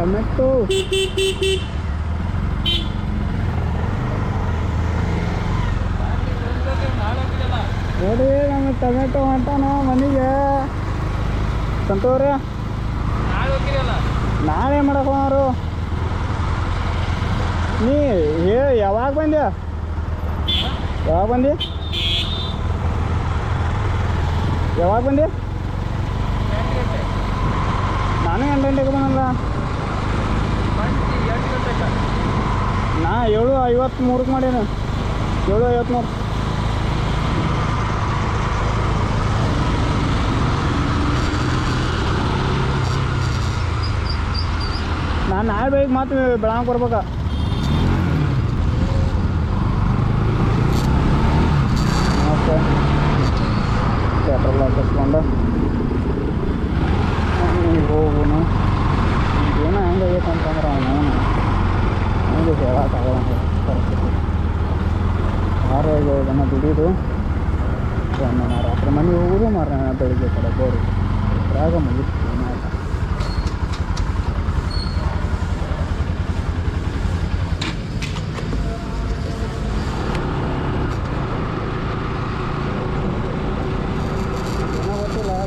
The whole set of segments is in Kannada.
ಟೊಮೆಟೊ ನೋಡಿ ನಮ್ಮ ಟೊಮೆಟೊ ಹೊಂಟಾನ ಮನೆಗೆ. ಸಂತೋರ ನಾಳೆ ಮಾಡಕೋರು ನೀ ಯಾವಾಗ ಬಂದ್ಯಾ? ಯಾವಾಗ ಬಂದಿ? ನಾನು 8 ಗಂಟೆಗೆ ಬಂದಲ್ಲ. ನಾ 7:53 ಮಾಡೇನು. 7:53. ನಾನು ನಾಳೆ ಬೆಳಿಗ್ಗೆ ಮತ್ತೆ ಬೆಳಗ್ಗೆ ಬರ್ಬೇಕಾ? ಓಕೆ ಪೆಟ್ರೋಲ್ ಹಾಕಿಸ್ಕೊಂಡು ಈಗ ಹೋಗೋಣ. ಈಗೇನೋ ಹೆಂಗಾಗೈತೆ ಅಂತಂದ್ರೆ ಅವನು ಹಂಗೆ ಹೇಳೋಕ್ಕಾಗಲ್ಲ ಪರಿಸ್ಥಿತಿ. 6-7 ಜನ ದುಡಿಯೋದು, ರಾತ್ರಿ ಮನೆಗೆ ಹೋಗೋದು, ಮಾರನೇ ಬೆಳಿಗ್ಗೆ ಕಡೆ ಬೋರು ಇದ್ರಾಗ ಮುಗಿತು.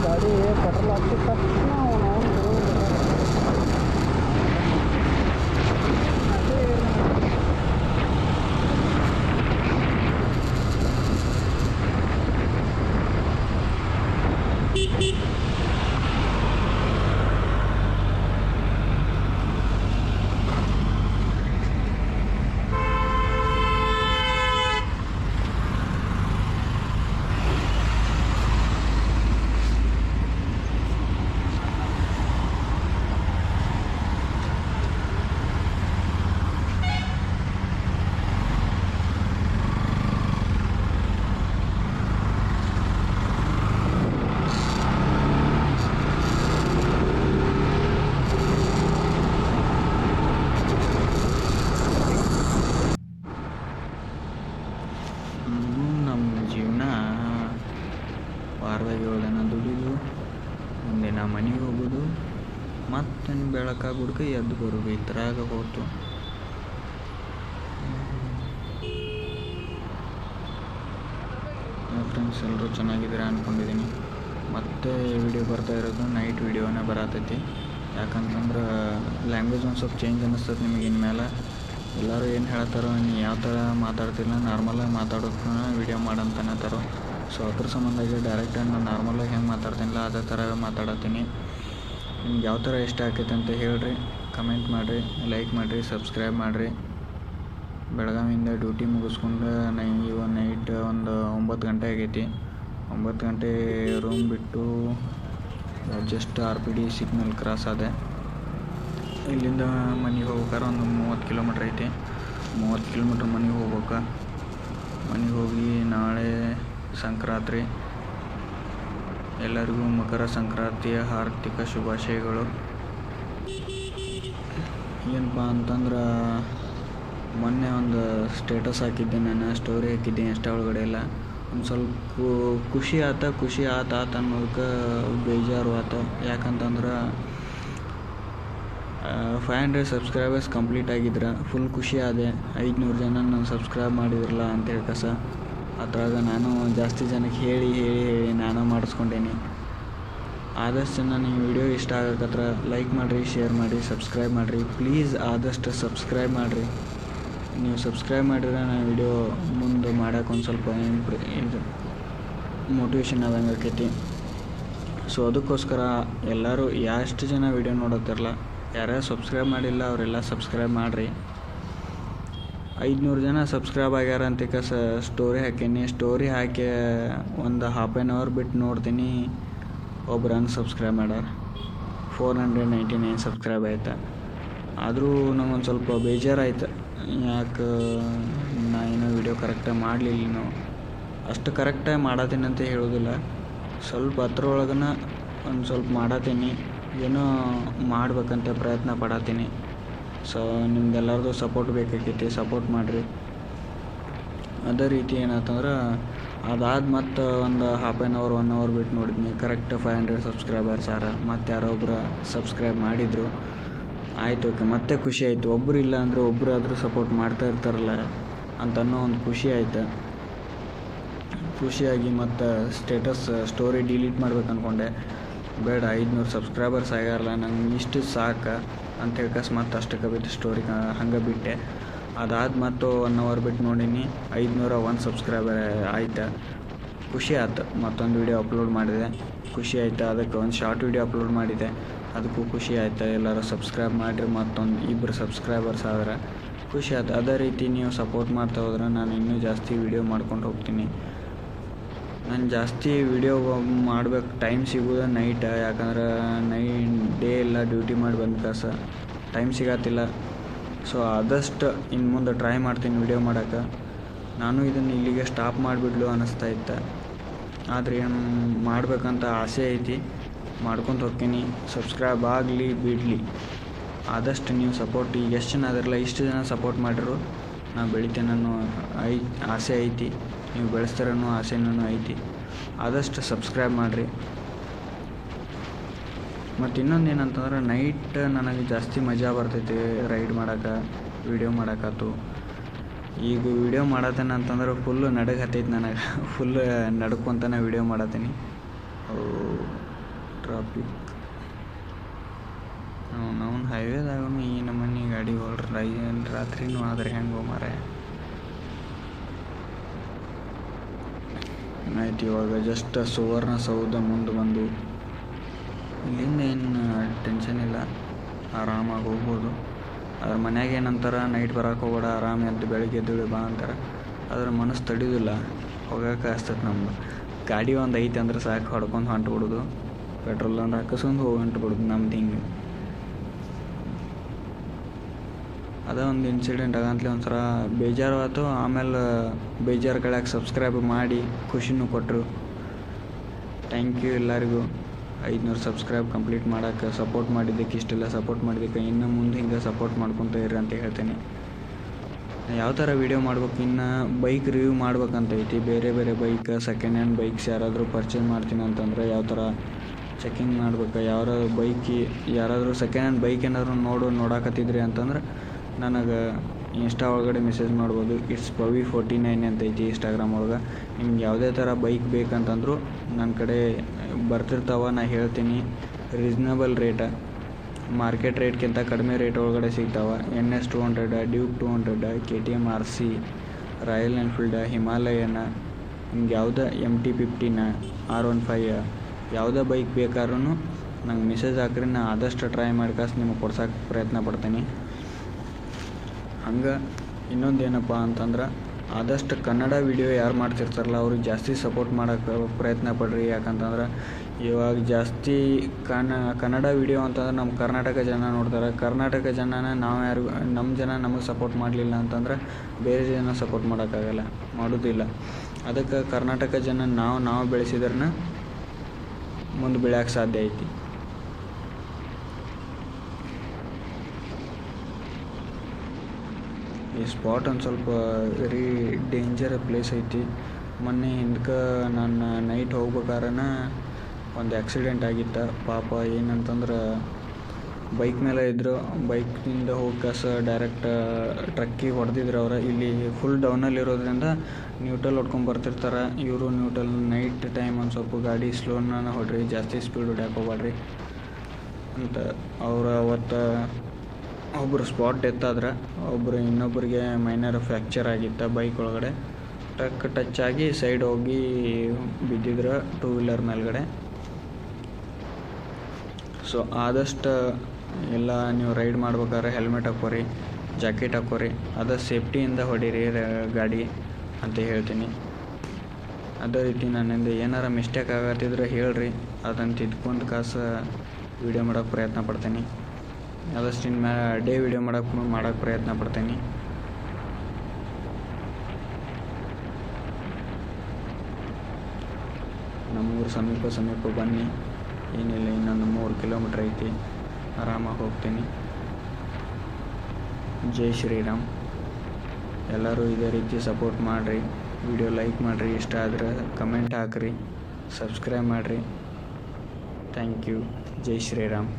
ಗಾಡಿ ಪೆಟ್ರೋಲ್ ಹಾಕಿದ ತಕ್ಷಣ ವಾರದಾಗ 7 ದಿನ ದುಡಿದು ಒಂದಿನ ಮನೆಗೆ ಹೋಗೋದು, ಮತ್ತು ಬೆಳಕಾಗುಡ್ಕ ಎದ್ದು ಬರೋದು, ಈ ಥರಾಗ ಹೋಯ್ತು. ಫ್ರೆಂಡ್ಸ್ ಎಲ್ಲರೂ ಚೆನ್ನಾಗಿದ್ದೀರಾ ಅಂದ್ಕೊಂಡಿದ್ದೀನಿ. ಮತ್ತೆ ವಿಡಿಯೋ ಬರ್ತಾ ಇರೋದು ನೈಟ್ ವಿಡಿಯೋನೇ ಬರತೈತಿ. ಯಾಕಂತಂದ್ರೆ ಲ್ಯಾಂಗ್ವೇಜ್ ಒಂದು ಸ್ವಲ್ಪ ಚೇಂಜ್ ಅನ್ನಿಸ್ತದೆ ನಿಮಗೆ. ಇನ್ಮೇಲೆ ಎಲ್ಲರೂ ಏನು ಹೇಳ್ತಾರೋ, ನೀ ಯಾವ ಥರ ಮಾತಾಡ್ತಿಲ್ಲ ನಾರ್ಮಲಾಗಿ ಮಾತಾಡೋಕೆ ವಿಡಿಯೋ ಮಾಡಂತನತ್ತಾರೋ. ಸೊ ಅದ್ರ ಸಂಬಂಧಾಗಿ ಡೈರೆಕ್ಟಾಗಿ ನಾನು ನಾರ್ಮಲಾಗಿ ಹೆಂಗೆ ಮಾತಾಡ್ತೀನಿಲ್ಲ ಅದೇ ಥರ ಮಾತಾಡತ್ತೀನಿ. ನಿಮ್ಗೆ ಯಾವ ಥರ ಇಷ್ಟ ಆಕೈತೆ ಅಂತ ಹೇಳ್ರಿ, ಕಮೆಂಟ್ ಮಾಡಿರಿ, ಲೈಕ್ ಮಾಡಿರಿ, ಸಬ್ಸ್ಕ್ರೈಬ್ ಮಾಡಿರಿ. ಬೆಳಗಾವಿಯಿಂದ ಡ್ಯೂಟಿ ಮುಗಿಸ್ಕೊಂಡು ಇವಾಗ ನೈಟ್ ಒಂದು 9 ಗಂಟೆ ಆಗೈತಿ. 9 ಗಂಟೆ ರೂಮ್ ಬಿಟ್ಟು ಜಸ್ಟ್ RPD ಸಿಗ್ನಲ್ ಕ್ರಾಸ್ ಆದೆ. ಇಲ್ಲಿಂದ ಮನೆಗೆ ಹೋಗ್ಬೇಕಾದ್ರೆ ಒಂದು 30 ಕಿಲೋಮೀಟ್ರ್ ಐತಿ. 30 ಕಿಲೋಮೀಟ್ರ್ ಮನೆಗೆ ಹೋಗ್ಬೇಕು. ಮನೆಗೆ ಹೋಗಿ ನಾಳೆ ಸಂಕ್ರಾಂತಿ. ಎಲ್ಲರಿಗೂ ಮಕರ ಸಂಕ್ರಾಂತಿಯ ಹಾರ್ದಿಕ ಶುಭಾಶಯಗಳು. ಏನಪ್ಪ ಅಂತಂದ್ರೆ ಮೊನ್ನೆ ಒಂದು ಸ್ಟೇಟಸ್ ಹಾಕಿದ್ದೆ, ನಾನು ಸ್ಟೋರಿ ಹಾಕಿದ್ದೆ ಇನ್ಸ್ಟಾ ಒಳಗಡೆ ಎಲ್ಲ. ಒಂದು ಸ್ವಲ್ಪ ಖುಷಿ ಆತ ಅನ್ನೋದಕ್ಕೆ ಬೇಜಾರು ಆತ. ಯಾಕಂತಂದ್ರೆ 500 ಸಬ್ಸ್ಕ್ರೈಬರ್ಸ್ ಕಂಪ್ಲೀಟ್ ಆಗಿದ್ರೆ ಫುಲ್ ಖುಷಿ ಆದೆ. 500 ಜನ ನಾನು ಸಬ್ಸ್ಕ್ರೈಬ್ ಮಾಡಿದ್ರಲ್ಲ ಅಂತೇಳಿ ಕಸ. ಅದ್ರಾಗ ನಾನು ಜಾಸ್ತಿ ಜನಕ್ಕೆ ಹೇಳಿ ನಾನು ಮಾಡಿಸ್ಕೊಂಡೇನಿ. ಆದಷ್ಟು ಜನ ನೀವು ವಿಡಿಯೋ ಇಷ್ಟ ಆಗಕತ್ರ ಲೈಕ್ ಮಾಡಿರಿ, ಶೇರ್ ಮಾಡಿರಿ, ಸಬ್ಸ್ಕ್ರೈಬ್ ಮಾಡಿರಿ. ಪ್ಲೀಸ್ ಆದಷ್ಟು ಸಬ್ಸ್ಕ್ರೈಬ್ ಮಾಡಿರಿ. ನೀವು ಸಬ್ಸ್ಕ್ರೈಬ್ ಮಾಡಿದ್ರೆ ನಾನು ವಿಡಿಯೋ ಮುಂದೆ ಮಾಡೋಕೆ ಒಂದು ಸ್ವಲ್ಪ ಇದು ಮೋಟಿವೇಶನ್ ಆದಂಗೆ ಆಕೈತಿ. ಸೊ ಅದಕ್ಕೋಸ್ಕರ ಎಲ್ಲರೂ ಎಷ್ಟು ಜನ ವಿಡಿಯೋ ನೋಡತ್ತಿರಲ್ಲ, ಯಾರ್ಯಾರು ಸಬ್ಸ್ಕ್ರೈಬ್ ಮಾಡಿಲ್ಲ ಅವರೆಲ್ಲ ಸಬ್ಸ್ಕ್ರೈಬ್ ಮಾಡಿರಿ. 500 ಜನ ಸಬ್ಸ್ಕ್ರೈಬ್ ಆಗ್ಯಾರ ಅಂತ ಸ್ಟೋರಿ ಹಾಕೀನಿ. ಸ್ಟೋರಿ ಹಾಕಿ ಒಂದು ½ an hour ಬಿಟ್ಟು ನೋಡ್ತೀನಿ, ಒಬ್ರು ಅನ್ಸಬ್ಸ್ಕ್ರೈಬ್ ಮಾಡ್ಯಾರ. 499 ಸಬ್ಸ್ಕ್ರೈಬ್ ಆಯ್ತು. ಆದರೂ ನಂಗೊಂದು ಸ್ವಲ್ಪ ಬೇಜಾರಾಯ್ತು. ಯಾಕೆ ನಾ ಏನೋ ವಿಡಿಯೋ ಕರೆಕ್ಟಾಗಿ ಮಾಡಲಿಲ್ಲ. ಅಷ್ಟು ಕರೆಕ್ಟಾಗಿ ಮಾಡತ್ತೀನಿ ಅಂತ ಹೇಳೋದಿಲ್ಲ, ಸ್ವಲ್ಪ ಅದ್ರೊಳಗನ ಒಂದು ಸ್ವಲ್ಪ ಮಾಡತ್ತೀನಿ, ಏನೋ ಮಾಡ್ಬೇಕಂತ ಪ್ರಯತ್ನ ಪಡತ್ತೀನಿ. ಸೊ ನಿಮ್ಗೆಲ್ಲರದು ಸಪೋರ್ಟ್ ಬೇಕಾಗೈತಿ, ಸಪೋರ್ಟ್ ಮಾಡಿರಿ. ಅದೇ ರೀತಿ ಏನಾಯ್ತಂದ್ರೆ ಅದಾದ ಮತ್ತು ಒಂದು ½ an hour 1 hour ಬಿಟ್ಟು ನೋಡಿದ್ನಿ, ಕರೆಕ್ಟ್ 500 ಸಬ್ಸ್ಕ್ರೈಬರ್ಸ್ ಆರ. ಮತ್ತು ಯಾರೊಬ್ರು ಸಬ್ಸ್ಕ್ರೈಬ್ ಮಾಡಿದರು. ಆಯಿತು ಓಕೆ ಮತ್ತೆ ಖುಷಿ ಆಯಿತು. ಒಬ್ಬರು ಇಲ್ಲ ಅಂದರೆ ಒಬ್ಬರಾದರೂ ಸಪೋರ್ಟ್ ಮಾಡ್ತಾ ಇರ್ತಾರಲ್ಲ ಅಂತನ್ನೋ ಒಂದು ಖುಷಿ ಆಯಿತು. ಖುಷಿಯಾಗಿ ಮತ್ತು ಸ್ಟೋರಿ ಡಿಲೀಟ್ ಮಾಡ್ಬೇಕು ಅಂದ್ಕೊಂಡೆ. ಬೇಡ, 500 ಸಬ್ಸ್ಕ್ರೈಬರ್ಸ್ ಆಗ್ಯಾರಲ್ಲ, ನಂಗೆ ಇಷ್ಟು ಸಾಕು ಅಂತ ಮತ್ತೆ ಅಷ್ಟಕ್ಕೆ ಬಿಟ್ಟು ಸ್ಟೋರಿ ಹಂಗೆ ಬಿಟ್ಟೆ. ಅದಾದ ಮತ್ತು 1 ಅವರ್ ಬಿಟ್ಟು ನೋಡೀನಿ 501 ಸಬ್ಸ್ಕ್ರೈಬರ್ ಆಯ್ತು. ಖುಷಿ ಆಯ್ತು. ಮತ್ತೊಂದು ವೀಡಿಯೋ ಅಪ್ಲೋಡ್ ಮಾಡಿದೆ, ಖುಷಿ ಆಯಿತು. ಅದಕ್ಕೆ ಒಂದು ಶಾರ್ಟ್ ವೀಡಿಯೋ ಅಪ್ಲೋಡ್ ಮಾಡಿದೆ, ಅದಕ್ಕೂ ಖುಷಿ ಆಯಿತು. ಎಲ್ಲರೂ ಸಬ್ಸ್ಕ್ರೈಬ್ ಮಾಡಿರಿ, ಮತ್ತೊಂದು 2 ಸಬ್ಸ್ಕ್ರೈಬರ್ಸ್ ಆದ್ರೆ ಖುಷಿ ಆಯ್ತು. ಅದೇ ರೀತಿ ನೀವು ಸಪೋರ್ಟ್ ಮಾಡ್ತಾ ಹೋದ್ರೆ ನಾನು ಇನ್ನೂ ಜಾಸ್ತಿ ವೀಡಿಯೋ ಮಾಡ್ಕೊಂಡು ಹೋಗ್ತೀನಿ. ನಾನು ಜಾಸ್ತಿ ವೀಡಿಯೋ ಮಾಡ್ಬೇಕು ಟೈಮ್ ಸಿಗೋದು ನೈಟ್, ಯಾಕಂದ್ರೆ ಡೇ ಎಲ್ಲ ಡ್ಯೂಟಿ ಮಾಡಿ ಬಂದ ಟೈಮ್ ಸಿಗತ್ತಿಲ್ಲ. ಸೊ ಆದಷ್ಟು ಇನ್ನು ಮುಂದೆ ಟ್ರೈ ಮಾಡ್ತೀನಿ ವೀಡಿಯೋ ಮಾಡೋಕ್ಕೆ. ನಾನು ಇದನ್ನು ಇಲ್ಲಿಗೆ ಸ್ಟಾಪ್ ಮಾಡಿಬಿಡ್ಲು ಅನ್ನಿಸ್ತಾ ಇತ್ತು, ಆದರೆ ಏನು ಮಾಡ್ಬೇಕಂತ ಆಸೆ ಐತಿ, ಮಾಡ್ಕೊತ ಹೋಗ್ತೀನಿ. ಸಬ್ಸ್ಕ್ರೈಬ್ ಆಗಲಿ ಬಿಡಲಿ, ಆದಷ್ಟು ನೀವು ಸಪೋರ್ಟ್ ಈಗ ಎಷ್ಟು ಜನ ಅದರಲ್ಲ ಇಷ್ಟು ಜನ ಸಪೋರ್ಟ್ ಮಾಡಿರು ನಾನು ಬೆಳಿತೇನೆ ಅನ್ನೋ ಆಸೆ ಐತಿ. ನೀವು ಬೆಳೆಸ್ತಾರನ್ನೋ ಆಸೆನೂ ಐತಿ. ಆದಷ್ಟು ಸಬ್ಸ್ಕ್ರೈಬ್ ಮಾಡಿರಿ. ಮತ್ತು ಇನ್ನೊಂದು ಏನಂತಂದ್ರೆ ನೈಟ್ ನನಗೆ ಜಾಸ್ತಿ ಮಜಾ ಬರ್ತೈತಿ ರೈಡ್ ಮಾಡೋಕೆ, ವೀಡಿಯೋ ಮಾಡೋಕ್ಕಾಯ್ತು. ಈಗ ವೀಡಿಯೋ ಮಾಡತ್ತೇನೆ ಅಂತಂದ್ರೆ ಫುಲ್ಲು ನಡಗೆ ಹತ್ತೈತಿ ನನಗೆ, ಫುಲ್ ನಡ್ಕೊತಾನೆ ವೀಡಿಯೋ ಮಾಡತ್ತೀನಿ. ಟ್ರಾಫಿಕ್ ನಾವು ಹೈವೇದಾಗೂ ಈ ನಮ್ಮನೆ ಗಾಡಿ ಹೊಳ್ರಿ ರಾತ್ರಿನೂ ಆದರೆ ಹೆಂಗೆ ಮಾರೆ. ಆಯ್ತು, ಇವಾಗ ಜಸ್ಟ್ ಸುವರ್ಣಸೌಧ ಮುಂದೆ ಬಂದು ಇಲ್ಲಿಂದ ಏನು ಟೆನ್ಷನ್ ಇಲ್ಲ, ಆರಾಮಾಗಿ ಹೋಗ್ಬೋದು. ಅದ್ರ ಮನ್ಯಾಗ ಏನಂತಾರೆ ನೈಟ್ ಬರೋಕೆ ಹೋಗೋಣ, ಆರಾಮ ಎದ್ದು ಬೆಳಗ್ಗೆ ಎದ್ದು ಬಾ ಅಂತಾರೆ. ಅದ್ರ ಮನಸ್ಸು ತಡಿಯೋದಿಲ್ಲ, ಹೋಗೋಕೆ ಆಗ್ತದೆ. ನಮ್ದು ಗಾಡಿ ಒಂದು ಐತೆ ಅಂದ್ರೆ ಸಾಕು, ಹೊಡ್ಕೊಂಡು ಹೊಂಟ್ಬಿಡೋದು, ಪೆಟ್ರೋಲ್ ಒಂದು ಹಾಕಿಸ್ಕೊಂಡು ಹೋಗಿ ಹೊಂಟ್ಬಿಡೋದು ನಮ್ದು ಹಿಂಗೆ. ಅದೇ ಒಂದು ಇನ್ಸಿಡೆಂಟ್ ಆಗಂತಲೇ ಒಂಥರ ಬೇಜಾರು ಆಯ್ತು. ಆಮೇಲೆ ಬೇಜಾರು ಕಳ್ಯಾಕೆ ಸಬ್ಸ್ಕ್ರೈಬ್ ಮಾಡಿ ಖುಷಿನೂ ಕೊಟ್ಟರು. ಥ್ಯಾಂಕ್ ಯು ಎಲ್ಲರಿಗೂ. 500 ಸಬ್ಸ್ಕ್ರೈಬ್ ಕಂಪ್ಲೀಟ್ ಮಾಡೋಕ್ಕೆ ಸಪೋರ್ಟ್ ಮಾಡಿದ್ದಕ್ಕೆ, ಇಷ್ಟೆಲ್ಲ ಸಪೋರ್ಟ್ ಮಾಡಿದ್ದಕ್ಕೆ ಇನ್ನು ಮುಂದೆ ಹಿಂಗೆ ಸಪೋರ್ಟ್ ಮಾಡ್ಕೊತ ಇರ್ರಿ ಅಂತ ಹೇಳ್ತೇನೆ. ಯಾವ ಥರ ವೀಡಿಯೋ ಮಾಡ್ಬೇಕು, ಇನ್ನು ಬೈಕ್ ರಿವ್ಯೂ ಮಾಡ್ಬೇಕಂತ ಐತಿ. ಬೇರೆ ಬೇರೆ ಬೈಕ್, ಸೆಕೆಂಡ್ ಹ್ಯಾಂಡ್ ಬೈಕ್ಸ್ ಯಾರಾದರೂ ಪರ್ಚೇಸ್ ಮಾಡ್ತೀನಿ ಅಂತಂದರೆ ಯಾವ ಥರ ಚೆಕಿಂಗ್ ಮಾಡ್ಬೇಕು, ಯಾರಾದರೂ ಸೆಕೆಂಡ್ ಹ್ಯಾಂಡ್ ಬೈಕ್ ಏನಾದರೂ ನೋಡಾಕತ್ತಿದ್ರಿ ಅಂತಂದ್ರೆ ನನಗೆ ಇನ್ಸ್ಟಾ ಒಳಗಡೆ ಮೆಸೇಜ್ ಮಾಡ್ಬೋದು. ಇಟ್ಸ್ Pavi49 ಅಂತ ಐತಿ ಇನ್ಸ್ಟಾಗ್ರಾಮ್ ಒಳಗೆ. ನಿಮ್ಗೆ ಯಾವುದೇ ಥರ ಬೈಕ್ ಬೇಕಂತಂದ್ರು ನನ್ನ ಕಡೆ ಬರ್ತಿರ್ತಾವೆ, ನಾ ಹೇಳ್ತೀನಿ. ರೀಸ್ನಬಲ್ ರೇಟ, ಮಾರ್ಕೆಟ್ ರೇಟ್ಗಿಂತ ಕಡಿಮೆ ರೇಟ್ ಒಳಗಡೆ ಸಿಗ್ತಾವೆ. NS 200, Duke 200, KTM RC, Royal Enfield, Himalayan, ನಿಮ್ಗೆ ಯಾವುದೇ MT-15, R15 ಯಾವುದೇ ಬೈಕ್ ಬೇಕಾದ್ರೂ ನಂಗೆ ಮೆಸೇಜ್ ಹಾಕ್ರಿ. ನಾ ಆದಷ್ಟು ಟ್ರೈ ಮಾಡ್ಕಾಸ್ ನಿಮಗೆ ಕೊಡ್ಸೋಕೆ ಪ್ರಯತ್ನ ಪಡ್ತೀನಿ. ಹಂಗೆ ಇನ್ನೊಂದು ಏನಪ್ಪ ಅಂತಂದ್ರೆ ಆದಷ್ಟು ಕನ್ನಡ ವೀಡಿಯೋ ಯಾರು ಮಾಡ್ತಿರ್ತಾರಲ್ಲ ಅವ್ರಿಗೆ ಜಾಸ್ತಿ ಸಪೋರ್ಟ್ ಮಾಡೋಕ್ಕೆ ಪ್ರಯತ್ನ ಪಡ್ರಿ. ಯಾಕಂತಂದ್ರೆ ಇವಾಗ ಜಾಸ್ತಿ ಕನ್ನಡ ವೀಡಿಯೋ ಅಂತಂದ್ರೆ ನಮ್ಮ ಕರ್ನಾಟಕ ಜನ ನೋಡ್ತಾರೆ. ಕರ್ನಾಟಕ ಜನನ ನಮ್ಮ ಜನ ನಮಗೆ ಸಪೋರ್ಟ್ ಮಾಡಲಿಲ್ಲ ಅಂತಂದ್ರೆ ಬೇರೆ ಜನ ಸಪೋರ್ಟ್ ಮಾಡೋದಿಲ್ಲ. ಅದಕ್ಕೆ ಕರ್ನಾಟಕ ಜನ ನಾವು ಬೆಳೆಸಿದ್ರನ್ನ ಮುಂದೆ ಬೆಳೆಯೋಕ್ಕೆ ಸಾಧ್ಯ ಐತಿ. ಈ ಸ್ಪಾಟ್ ಒಂದು ಸ್ವಲ್ಪ ವೆರಿ ಡೇಂಜರ್ ಪ್ಲೇಸ್ ಐತಿ. ಮೊನ್ನೆ ಹಿಂದಕ್ಕೆ ನಾನು ನೈಟ್ ಹೋಗ್ಬೇಕಾರನ ಒಂದು ಆ್ಯಕ್ಸಿಡೆಂಟ್ ಆಗಿತ್ತು. ಪಾಪ ಏನಂತಂದ್ರೆ ಬೈಕ್ ಮೇಲೆ ಇದ್ದರು, ಬೈಕ್ನಿಂದ ಹೋಗ್ಕಾಸ ಡೈರೆಕ್ಟ್ ಟ್ರಕ್ಕಿಗೆ ಹೊಡೆದಿದ್ರು ಅವ್ರು. ಇಲ್ಲಿ ಫುಲ್ ಡೌನಲ್ಲಿರೋದ್ರಿಂದ ನ್ಯೂಟ್ರಲ್ ಹೊಡ್ಕೊಂಡು ಬರ್ತಿರ್ತಾರೆ ಇವರು. ನೈಟ್ ಟೈಮ್ ಒಂದು ಸ್ವಲ್ಪ ಗಾಡಿ ಸ್ಲೋನ ಹೊಡ್ರಿ, ಜಾಸ್ತಿ ಸ್ಪೀಡ್ ಹೊಡ್ಯಾಕೆ ಹೋಗ್ಬೇಡ್ರಿ ಅಂತ ಅವ್ರು ಅವತ್ತು ಒಬ್ಬರು ಸ್ಪಾಟ್ ಡೆತ್ ಆದ್ರೆ, ಇನ್ನೊಬ್ಬರಿಗೆ ಮೈನರ್ ಫ್ರ್ಯಾಕ್ಚರ್ ಆಗಿತ್ತು. ಬೈಕ್ ಒಳಗಡೆ ಟಚ್ ಆಗಿ ಸೈಡ್ ಹೋಗಿ ಬಿದ್ದಿದ್ರು 2 ವೀಲರ್ ಮೇಲ್ಗಡೆ. ಸೊ ಆದಷ್ಟು ಎಲ್ಲ ನೀವು ರೈಡ್ ಮಾಡ್ಬೇಕಾದ್ರೆ ಹೆಲ್ಮೆಟ್ ಹಾಕೋರಿ, ಜಾಕೆಟ್ ಹಾಕೋರಿ, ಅದು ಸೇಫ್ಟಿಯಿಂದ ಹೊಡೀರಿ ಗಾಡಿ ಅಂತ ಹೇಳ್ತೀನಿ. ಅದೇ ರೀತಿ ನನ್ನಿಂದ ಏನಾರ ಮಿಸ್ಟೇಕ್ ಆಗತ್ತಿದ್ರೆ ಹೇಳ್ರಿ, ಅದನ್ನು ತಿದ್ಕೊಂಡು ವೀಡಿಯೋ ಮಾಡೋಕ್ಕೆ ಪ್ರಯತ್ನ ಪಡ್ತೀನಿ. ಆದಷ್ಟು ಡೇ ವೀಡಿಯೋ ಮಾಡೋಕ್ಕೆ ಪ್ರಯತ್ನ ಪಡ್ತೀನಿ. ನಮ್ಮೂರು ಸಮೀಪ ಬನ್ನಿ, ಏನಿಲ್ಲ, ಇನ್ನೊಂದು 3 ಕಿಲೋಮೀಟ್ರ್ ಐತಿ, ಆರಾಮಾಗಿ ಹೋಗ್ತೀನಿ. ಜೈ ಶ್ರೀರಾಮ್. ಎಲ್ಲರೂ ಇದೇ ರೀತಿ ಸಪೋರ್ಟ್ ಮಾಡಿರಿ, ವಿಡಿಯೋ ಲೈಕ್ ಮಾಡಿರಿ, ಇಷ್ಟ ಆದರೆ ಕಮೆಂಟ್ ಹಾಕಿರಿ, ಸಬ್ಸ್ಕ್ರೈಬ್ ಮಾಡಿರಿ. Thank you. ಜೈ ಶ್ರೀರಾಮ್.